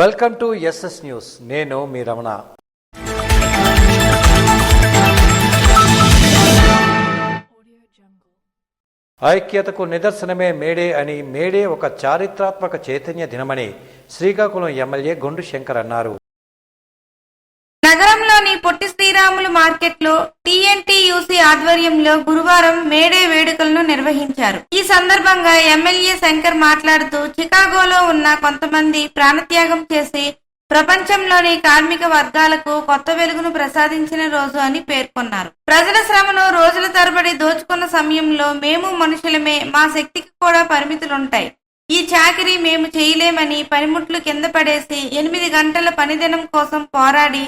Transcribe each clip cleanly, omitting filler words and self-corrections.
Welcome to SS news. నేను మీ రమణ. ఐక్యతకు నిదర్శనమే మేడే అని, మేడే ఒక చారిత్రాత్మక చైతన్య దినమని శ్రీకాకుళం ఎమ్మెల్యే గొండు శంకర్ అన్నారు. నగరంలోని పొట్టి శ్రీరాములు మార్కెట్లో టీఎన్టీయూసీ ఆధ్వర్యంలో గురువారం మేడే వేడుకలను నిర్వహించారు. ఈ సందర్భంగా ఎమ్మెల్యే శంకర్ మాట్లాడుతూ, చికాగోలో ఉన్న కొంతమంది ప్రాణత్యాగం చేసి ప్రపంచంలోని కార్మిక వర్గాలకు కొత్త వెలుగును ప్రసాదించిన రోజు అని పేర్కొన్నారు. ప్రజల శ్రమను రోజుల తరబడి దోచుకున్న సమయంలో మేము మనుషులమే, మా శక్తికి కూడా పరిమితులుంటాయి. ఈ చాకిరీ మేము చేయలేమని పనిముట్లు కింద పడేసి 8 గంటల పనిదినం కోసం పోరాడి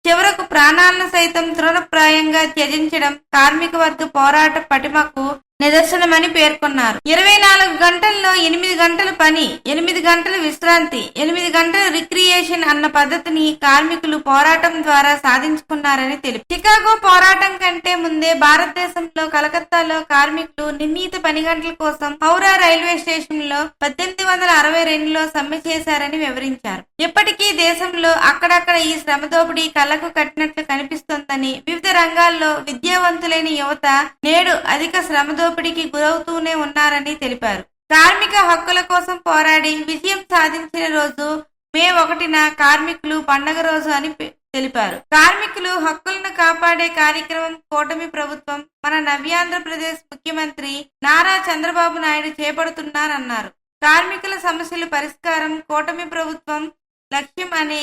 చివరకు ప్రాణాలను సైతం తృణప్రాయంగా త్యజించడం కార్మిక వర్గ పోరాట పటిమకు నిదర్శనమని పేర్కొన్నారు. 24 గంటల్లో 8 గంటల పని, 8 గంటల విశ్రాంతి, 8 గంటల రిక్రియేషన్ అన్న పద్ధతిని కార్మికులు పోరాటం ద్వారా సాధించుకున్నారని తెలిపారు. చికాగో పోరాటం కంటే ముందే భారతదేశంలో కలకత్తాలో కార్మికులు నిర్ణీత పని గంటల కోసం హౌరా రైల్వే స్టేషన్ లో 1862లో సమ్మె చేశారని వివరించారు. ఇప్పటికీ దేశంలో అక్కడక్కడ ఈ శ్రమ దోపిడీ కళ్ళకు కట్టినట్లు కనిపిస్తోందని, వివిధ రంగాల్లో విద్యావంతులైన యువత నేడు అధిక శ్రమ దోపిడీకి గురవుతూనే ఉన్నారని తెలిపారు. కార్మిక హక్కుల కోసం పోరాడి విజయం సాధించిన రోజు మే 1న కార్మికులు పండగ రోజు అని తెలిపారు. కార్మికులు హక్కులను కాపాడే కార్యక్రమం కూటమి ప్రభుత్వం, మన నవ్యాంధ్రప్రదేశ్ ముఖ్యమంత్రి నారా చంద్రబాబు నాయుడు చేపడుతున్నారన్నారు. కార్మికుల సమస్యల పరిష్కారం కూటమి ప్రభుత్వం లక్ష్యం అనే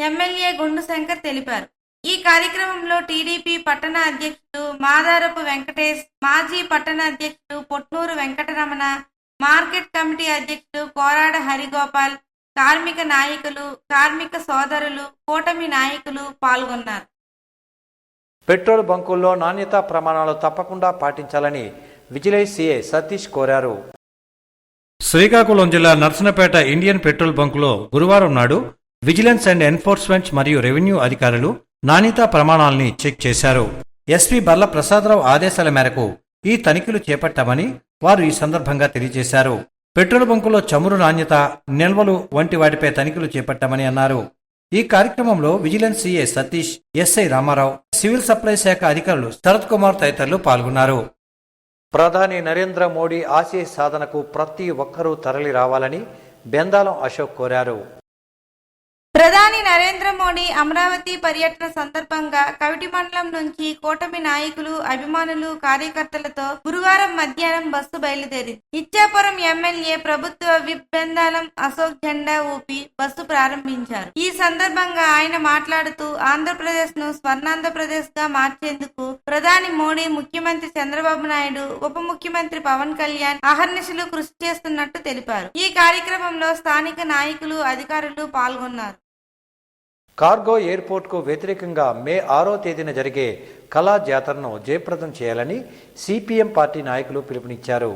ఎమ్మెల్యే గొండు శంకర్ తెలిపారు. ఈ కార్యక్రమంలో టీడీపీ పట్టణ అధ్యక్షుడు మాదారపు వెంకటేష్, మాజీ పట్టణ అధ్యక్షుడు పొట్నూరు వెంకటరమణ, మార్కెట్ కమిటీ అధ్యక్షుడు కోరాడ హరిగోపాల్, కార్మిక నాయకులు, కార్మిక సోదరులు, కూటమి నాయకులు పాల్గొన్నారు. పెట్రోల్ బంకుల్లో నాణ్యతా ప్రమాణాలు తప్పకుండా పాటించాలని విజిలెన్స్ సిఐ సతీష్ కోరారు. శ్రీకాకుళం జిల్లా నర్సనపేట ఇండియన్ పెట్రోల్ బంకులో గురువారం నాడు విజిలెన్స్ అండ్ ఎన్ఫోర్స్మెంట్ మరియు రెవెన్యూ అధికారులు నాణ్యతా ప్రమాణాలని చెక్ చేశారు. ఎస్పీ బర్ల ప్రసాదరావు ఆదేశాల మేరకు ఈ తనిఖీలు చేపట్టామని వారు ఈ సందర్భంగా తెలియజేశారు. పెట్రోల్ బంకులో చమురు నాణ్యత, నిల్వలు వంటి వాటిపై తనిఖీలు చేపట్టామని అన్నారు. ఈ కార్యక్రమంలో vigilance CI Satish, SI Ramarao, civil supply శాఖ అధికారులు శరత్ కుమార్ తదితరులు పాల్గొన్నారు. ప్రధాని నరేంద్ర మోడీ ఆశయ సాధనకు ప్రతి ఒక్కరూ తరలి రావాలని బెందాలం అశోక్ కోరారు. ప్రధాని నరేంద్ర మోడీ అమరావతి పర్యటన సందర్భంగా కవిటి మండలం నుంచి కూటమి నాయకులు, అభిమానులు, కార్యకర్తలతో గురువారం మధ్యాహ్నం బస్సు బయలుదేరింది. ఇచ్చాపురం ఎమ్మెల్యే ప్రభుత్వ విప్ బెందాలం అశోక్ జెండా ఊపి బస్సు ప్రారంభించారు. ఈ సందర్భంగా ఆయన మాట్లాడుతూ, ఆంధ్రప్రదేశ్ ను స్వర్ణాంధ్రప్రదేశ్ గా మార్చేందుకు ప్రధాని మోడీ, ముఖ్యమంత్రి చంద్రబాబు నాయుడు, ఉప ముఖ్యమంత్రి పవన్ కళ్యాణ్ అహర్నిశలు కృషి చేస్తున్నట్టు తెలిపారు. ఈ కార్యక్రమంలో స్థానిక నాయకులు, అధికారులు పాల్గొన్నారు. కార్గో ఎయిర్పోర్ట్కు వ్యతిరేకంగా మే 6వ తేదీన జరిగే కళా జాతరను జయప్రదం చేయాలని సిపిఎం పార్టీ నాయకులు పిలుపునిచ్చారు.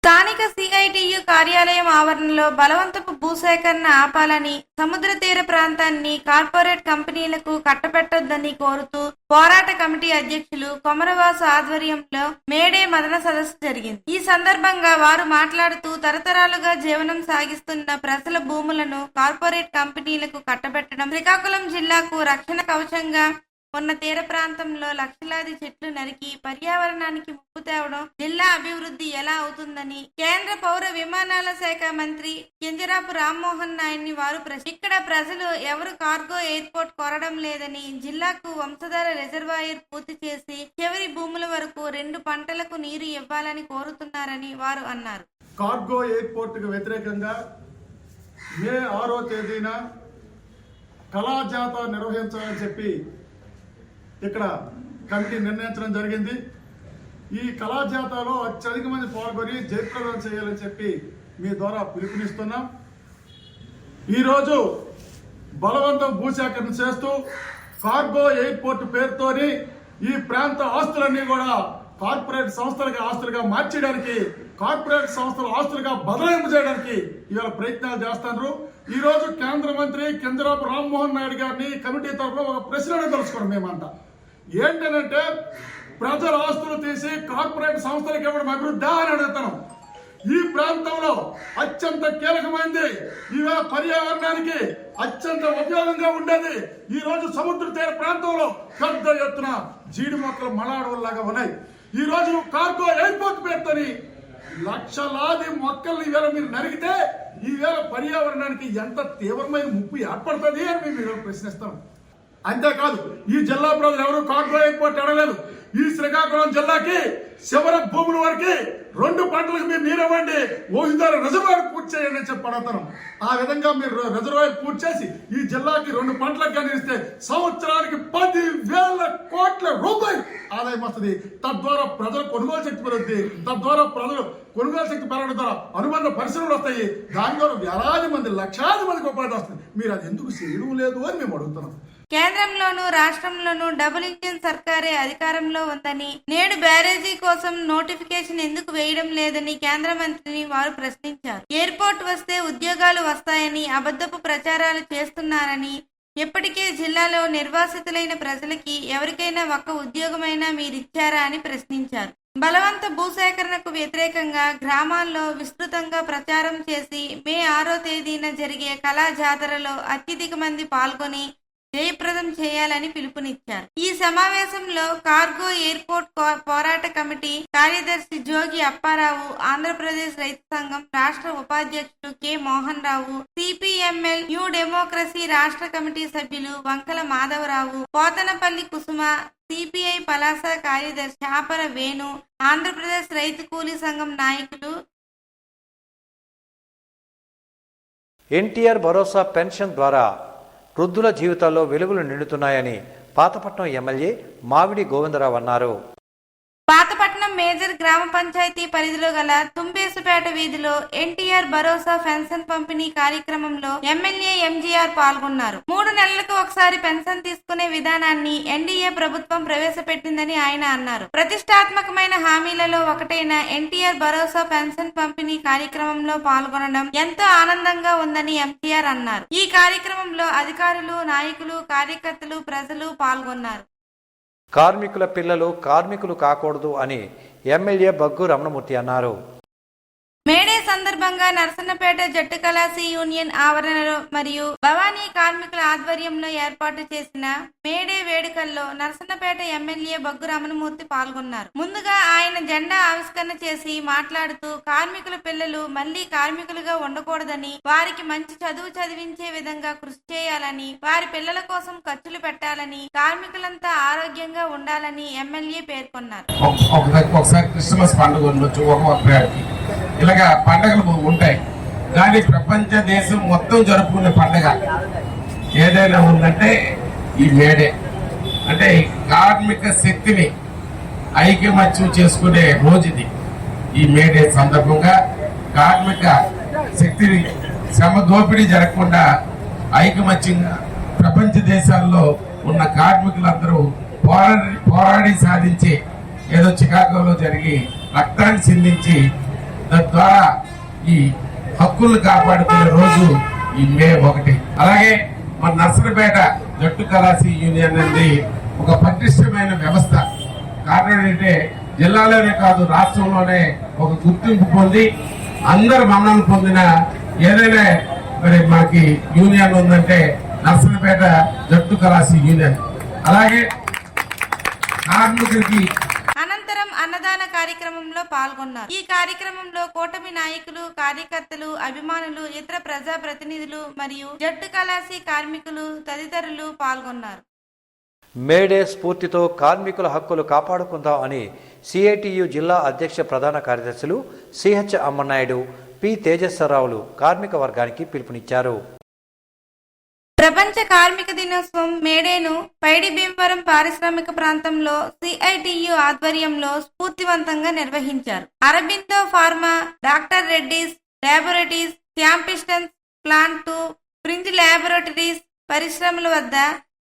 స్థానిక సిఐటియు కార్యాలయం ఆవరణలో బలవంతపు భూసేకరణ ఆపాలని, సముద్ర తీర ప్రాంతాన్ని కార్పొరేట్ కంపెనీలకు కట్టబెట్టొద్దని కోరుతూ పోరాట కమిటీ అధ్యక్షులు కొమరవాసు ఆధ్వర్యంలో మేడే మదన సదస్సు జరిగింది. ఈ సందర్భంగా వారు మాట్లాడుతూ, తరతరాలుగా జీవనం సాగిస్తున్న ప్రజల భూములను కార్పొరేట్ కంపెనీలకు కట్టబెట్టడం, శ్రీకాకుళం జిల్లాకు రక్షణ కవచంగా ఉన్న తీర ప్రాంతంలో లక్షలాది చెట్లు నరికి పర్యావరణానికి ముప్పు తేవడం జిల్లా అభివృద్ధి ఎలా అవుతుందని కేంద్ర పౌర విమానాల శాఖ మంత్రి కింజరాపు రామ్మోహన్ నాయుడిని వారు ఇక్కడ ప్రజలు ఎవరు కార్గో ఎయిర్పోర్ట్ కోరడం లేదని, జిల్లాకు వంశధార రిజర్వాయర్ పూర్తి చేసి చివరి భూముల వరకు 2 పంటలకు నీరు ఇవ్వాలని కోరుతున్నారని వారు అన్నారు. కార్గో ఎయిర్పోర్ట్ కు వ్యతిరేకంగా మే 6వ తేదీన కళాజాత నిర్వహించాలని చెప్పి ఇక్కడ కమిటీ నిర్ణయించడం జరిగింది. ఈ కళాజాతలో అత్యధిక మంది పాల్గొని జయప్రదం చేయాలని చెప్పి మీ ద్వారా పిలుపునిస్తున్నాం. ఈరోజు బలవంతం భూసేకరణ చేస్తూ కార్గో ఎయిర్పోర్ట్ పేరుతోని ఈ ప్రాంత ఆస్తులన్నీ కూడా కార్పొరేట్ సంస్థలుగా ఆస్తులుగా మార్చడానికి, కార్పొరేట్ సంస్థల ఆస్తులుగా బదలాయింపు చేయడానికి ఇవాళ ప్రయత్నాలు చేస్తున్నారు. ఈ రోజు కేంద్ర మంత్రి కింజరాపు రామ్మోహన్ నాయుడు గారిని కమిటీ తరఫున ఒక ప్రశ్న తెలుసుకోవడం మేమంతా ఏంటంటే, ప్రజల ఆస్తులు తీసి కార్పొరేట్ సంస్థలకు ఇవ్వడం అభివృద్ధి అని అడుగుతాను. ఈ ప్రాంతంలో అత్యంత కీలకమైనది, ఈవేళ పర్యావరణానికి అత్యంత ఉపయోగంగా ఉండేది. ఈ రోజు సముద్ర తీర ప్రాంతంలో పెద్ద ఎత్తున జీడి మొక్కలు మలాడవల్లాగా ఉన్నాయి. ఈ రోజు కార్గో ఎయిర్పోర్ట్ పేరుతోని లక్షలాది మొక్కల్ని ఈవేళ మీరు నరిగితే ఈవేళ పర్యావరణానికి ఎంత తీవ్రమైన ముప్పు ఏర్పడుతుంది అని మేము ప్రశ్నిస్తాం. అంతేకాదు, ఈ జిల్లా ప్రజలు ఎవరు కార్గో ఎయిర్పోర్ట్ అడగలేదు. ఈ శ్రీకాకుళం జిల్లాకి శివర భూముల వరకు 2 పంటలకు మీరు నీరు ఇవ్వండి, ఓహిందారు రిజర్వాయర్ పూర్తి చేయండి అని చెప్పి అడుగుతాం. ఆ విధంగా మీరు రిజర్వాయర్ పూర్తి చేసి ఈ జిల్లాకి 2 పంటలకు కానీ ఇస్తే సంవత్సరానికి 10,000 కోట్ల రూపాయలు ఆదాయం వస్తుంది. తద్వారా ప్రజల కొనుగోలు శక్తి పెరుగుతుంది. తద్వారా ప్రజలు కొనుగోలు శక్తి పెరగడం ద్వారా అనుబంధ పరిశ్రమలు వస్తాయి. దాని ద్వారా వేలాది మంది, లక్షలాది మందికి ఉపాధి వస్తుంది. మీరు అది ఎందుకు చేయడం లేదు అని మేము అడుగుతున్నాం. కేంద్రంలోనూ రాష్ట్రంలోనూ డబుల్ ఇంజిన్ సర్కారే అధికారంలో ఉందని, నేడు బ్యారేజీ కోసం నోటిఫికేషన్ ఎందుకు వేయడం లేదని కేంద్ర మంత్రిని వారు ప్రశ్నించారు. ఎయిర్పోర్ట్ వస్తే ఉద్యోగాలు వస్తాయని అబద్ధపు ప్రచారాలు చేస్తున్నారని, ఇప్పటికే జిల్లాలో నిర్వాసితులైన ప్రజలకి ఎవరికైనా ఒక్క ఉద్యోగమైనా మీరిచ్చారా అని ప్రశ్నించారు. బలవంత భూసేకరణకు వ్యతిరేకంగా గ్రామాల్లో విస్తృతంగా ప్రచారం చేసి మే 6వ తేదీన జరిగే కళా జాతరలో అత్యధిక మంది పాల్గొని జయప్రదం చేయాలని పిలుపునిచ్చారు. ఈ సమావేశంలో కార్గో ఎయిర్పోర్ట్ పోరాట కమిటీ కార్యదర్శి జోగి అప్పారావు, ఆంధ్రప్రదేశ్ రైతు సంఘం రాష్ట్ర ఉపాధ్యక్షుడు K Mohan Rao, CPML new democracy రాష్ట్ర కమిటీ సభ్యులు వంకల మాధవరావు, పోతనపల్లి కుసుమ, సిపిఐ పలాస కార్యదర్శి చాపర వేణు, ఆంధ్రప్రదేశ్ రైతు కూలీ సంఘం నాయకులు ఎన్టీఆర్ భరోసా పెన్షన్ ద్వారా వృద్ధుల జీవితాల్లో వెలుగులు నిండుతున్నాయని పాతపట్నం ఎమ్మెల్యే మావిడి గోవిందరావు అన్నారు. పాతపట్నం మేజర్ గ్రామ పంచాయతీ పరిధిలో గల తుంబేసుపేట వీధిలో ఎన్టీఆర్ భరోసా పెన్షన్ పంపిణీ కార్యక్రమంలో ఎమ్మెల్యే ఎంజీఆర్ పాల్గొన్నారు. 3 నెలలకు ఒకసారి పెన్షన్ తీసుకునే విధానాన్ని ఎన్డీఏ ప్రభుత్వం ప్రవేశపెట్టిందని ఆయన అన్నారు. ప్రతిష్టాత్మకమైన హామీలలో ఒకటైన ఎన్టీఆర్ భరోసా పెన్షన్ పంపిణీ కార్యక్రమంలో పాల్గొనడం ఎంతో ఆనందంగా ఉందని ఎంజీఆర్ అన్నారు. ఈ కార్యక్రమంలో అధికారులు, నాయకులు, కార్యకర్తలు, ప్రజలు పాల్గొన్నారు. కార్మికుల పిల్లలు కార్మికులు కాకూడదు అని ఎమ్మెల్యే బగ్గు రమణమూర్తి అన్నారు. మేడే సందర్భంగా నర్సన్నపేట జట్టు కళాశీ యూనియన్ ఆవరణలో మరియు భవానీ కార్మికుల ఆధ్వర్యంలో ఏర్పాటు చేసిన మేడే వేడుకల్లో నర్సన్నపేట ఎమ్మెల్యే బగ్గు రమణమూర్తి పాల్గొన్నారు. ముందుగా ఆయన జెండా ఆవిష్కరణ చేసి మాట్లాడుతూ కార్మికుల పిల్లలు మళ్లీ కార్మికులుగా ఉండకూడదని, వారికి మంచి చదువు చదివించే విధంగా కృషి చేయాలని, వారి పిల్లల కోసం ఖర్చులు పెట్టాలని, కార్మికులంతా ఆరోగ్యంగా ఉండాలని ఎమ్మెల్యే పేర్కొన్నారు. ఒకసారి క్రిస్మస్ పండుగ ఉండొచ్చు, ఇలాగా పండుగలు ఉంటాయి. కానీ ప్రపంచ దేశం మొత్తం జరుపుకునే పండుగ ఏదైనా ఉందంటే ఈ మేడే. అంటే కార్మిక శక్తిని ఐకమత్యం చేసుకునే రోజుది. ఈ మేడే సందర్భంగా కార్మిక శక్తిని శ్రమ దోపిడీ జరగకుండా ఐకమత్యంగా ప్రపంచ దేశాల్లో ఉన్న కార్మికులందరూ పోరాడి సాధించి ఏదో చికాగోలో జరిగి రక్తాన్ని సిందించి తద్వారా ఈ హక్కులను కాపాడుకునే రోజు ఈ మే 1. అలాగే మన నర్సన్నపేట జట్టు కళాశీ యూనియన్ అనేది ఒక పటిష్టమైన వ్యవస్థ. కారణం ఏంటంటే జిల్లాలోనే కాదు రాష్ట్రంలోనే ఒక గుర్తింపు పొంది అందరు మన్ననలు పొందిన ఏదైనా మరి మనకి యూనియన్ ఉందంటే నర్సన్నపేట జట్టు కళాశీ యూనియన్. అలాగే కార్మికుడికి అన్నదాన కార్యక్రమంలో పాల్గొన్నారు. ఈ కార్యక్రమంలో కూటమి నాయకులు, కార్యకర్తలు, అభిమానులు, ఇతర ప్రజా ప్రతినిధులు మరియు జట్టు కళాశీ కార్మికులు తదితరులు పాల్గొన్నారు. మేడే స్ఫూర్తితో కార్మికుల హక్కులు కాపాడుకుందాం అని సిఐటియు జిల్లా అధ్యక్ష ప్రధాన కార్యదర్శులు సిహెచ్ అమ్మనాయుడు, పి తేజస్వరరావులు కార్మిక వర్గానికి పిలుపునిచ్చారు. ప్రపంచ కార్మిక దినోత్సవం మేడేను పైడి భీమవరం పారిశ్రామిక ప్రాంతంలో సిఐటియు ఆధ్వర్యంలో స్ఫూర్తివంతంగా నిర్వహించారు. Aurobindo pharma, doctor Reddy's laboratories, క్యాంపిస్టన్స్ ప్లాంట్ 2, ప్రింజ్ ల్యాబొరేటరీస్ పరిశ్రమల వద్ద,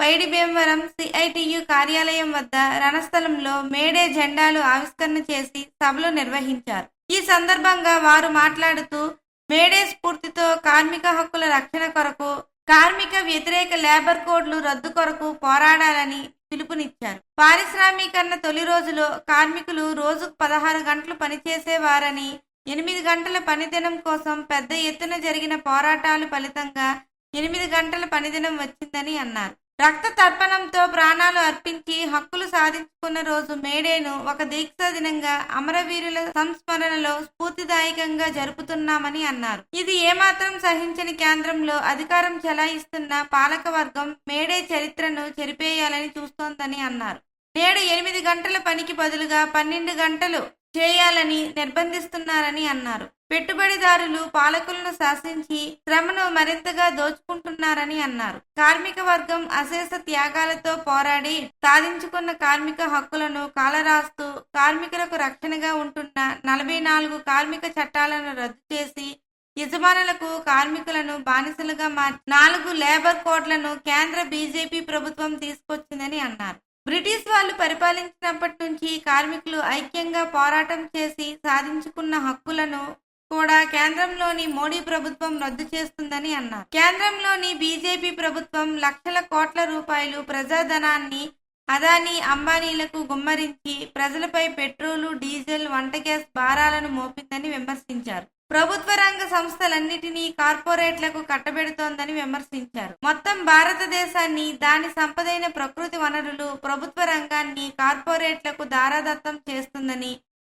పైడి భీమవరం సిఐటియు కార్యాలయం వద్ద రణస్థలంలో మేడే జెండాలు ఆవిష్కరణ చేసి సభలు నిర్వహించారు. ఈ సందర్భంగా వారు మాట్లాడుతూ మేడే స్ఫూర్తితో కార్మిక హక్కుల రక్షణ కొరకు, కార్మిక వ్యతిరేక లేబర్ కోడ్లు రద్దు కొరకు పోరాడాలని పిలుపునిచ్చారు. పారిశ్రామీకరణ తొలి రోజులో కార్మికులు రోజుకు 16 గంటలు పనిచేసేవారని, 8 గంటల పనిదినం కోసం పెద్ద ఎత్తున జరిగిన పోరాటాలు ఫలితంగా 8 గంటల పనిదినం వచ్చిందని అన్నారు. రక్త తర్పణంతో ప్రాణాలు అర్పించి హక్కులు సాధించుకున్న రోజు మేడేను ఒక దీక్షా దినంగా అమరవీరుల సంస్మరణలో స్ఫూర్తిదాయకంగా జరుపుతున్నామని అన్నారు. ఇది ఏమాత్రం సహించని కేంద్రంలో అధికారం చెలాయిస్తున్న పాలక వర్గం మేడే చరిత్రను చెరిపేయాలని చూస్తోందని అన్నారు. నేడు 8 గంటల పనికి బదులుగా 12 గంటలు చేయాలని నిర్బంధిస్తున్నారని అన్నారు. పెట్టుబడిదారులు పాలకులను శాసించి శ్రమను మరింతగా దోచుకుంటున్నారని అన్నారు. కార్మిక వర్గం అశేష త్యాగాలతో పోరాడి సాధించుకున్న కార్మిక హక్కులను కాలరాస్తూ కార్మికులకు రక్షణగా ఉంటున్న 44 కార్మిక చట్టాలను రద్దు చేసి యజమానులకు కార్మికులను బానిసలుగా మార్చి 4 లేబర్ కోడ్లను కేంద్ర బీజేపీ ప్రభుత్వం తీసుకొచ్చిందని అన్నారు. బ్రిటిష్ వాళ్ళు పరిపాలించినప్పటి నుంచి కార్మికులు ఐక్యంగా పోరాటం చేసి సాధించుకున్న హక్కులను కూడా కేంద్రంలోని మోడీ ప్రభుత్వం రద్దు చేస్తుందని అన్నారు. కేంద్రంలోని బీజేపీ ప్రభుత్వం లక్షల కోట్ల రూపాయలు ప్రజాధనాన్ని అదానీ అంబానీలకు గుమ్మరించి ప్రజలపై పెట్రోలు, డీజిల్, వంట గ్యాస్ భారాలను మోపిందని విమర్శించారు. ప్రభుత్వ రంగ సంస్థలన్నిటినీ కార్పొరేట్లకు కట్టబెడుతోందని విమర్శించారు. మొత్తం భారతదేశాన్ని, దాని సంపదైన ప్రకృతి వనరులు, ప్రభుత్వ రంగాన్ని కార్పొరేట్లకు దారాదత్తం చేస్తుందని,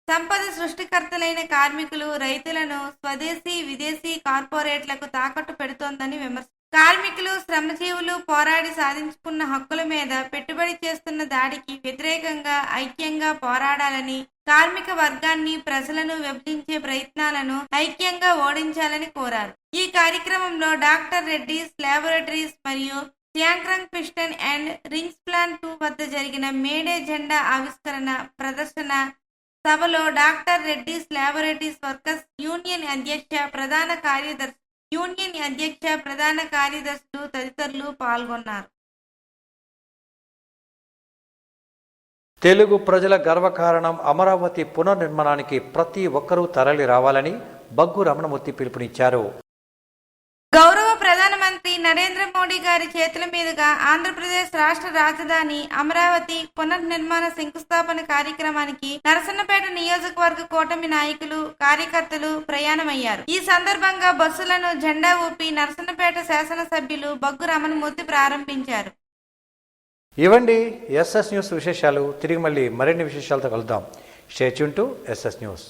సంపద సృష్టికర్తలైన కార్మికులు, రైతులను స్వదేశీ, విదేశీ కార్పొరేట్లకు తాకట్టు పెడుతోందని విమర్శించారు. కార్మికులు, శ్రమజీవులు పోరాడి సాధించుకున్న హక్కుల మీద పెట్టుబడి చేస్తున్న దాడికి వ్యతిరేకంగా ఐక్యంగా పోరాడాలని, కార్మిక వర్గాన్ని, ప్రజలను విభజించే ప్రయత్నాలను ఐక్యంగా ఓడించాలని కోరారు. ఈ కార్యక్రమంలో డాక్టర్ రెడ్డిస్ ల్యాబొరేటరీస్ మరియు శ్యాంక్రంగ్ పిస్టన్ అండ్ రింగ్స్ ప్లాంట్ 2 వద్ద జరిగిన మేడే జెండా ఆవిష్కరణ ప్రదర్శన సభలో doctor Reddy's laboratories workers union అధ్యక్ష ప్రధాన కార్యదర్శులు తదితరులు పాల్గొన్నారు. తెలుగు ప్రజల గర్వకారణం అమరావతి పునర్నిర్మాణానికి ప్రతి ఒక్కరూ తరలి రావాలని బగ్గు రమణమూర్తి పిలుపునిచ్చారు. గౌరవ ప్రధానమంత్రి నరేంద్ర మోడీ గారి చేతుల మీదుగా ఆంధ్రప్రదేశ్ రాష్ట్ర రాజధాని అమరావతి పునర్నిర్మాణ శంకుస్థాపన కార్యక్రమానికి నరసన్నపేట నియోజకవర్గ కూటమి నాయకులు, కార్యకర్తలు ప్రయాణమయ్యారు. ఈ సందర్భంగా బస్సులను జెండా ఊపి నరసన్నపేట శాసనసభ్యులు బగ్గు రమణమూర్తి ప్రారంభించారు. ఇవండి ఎస్ఎస్ న్యూస్ విశేషాలు. తిరిగి మళ్ళీ మరిన్ని విశేషాలతో కలుద్దాం. Stay tune to SS news.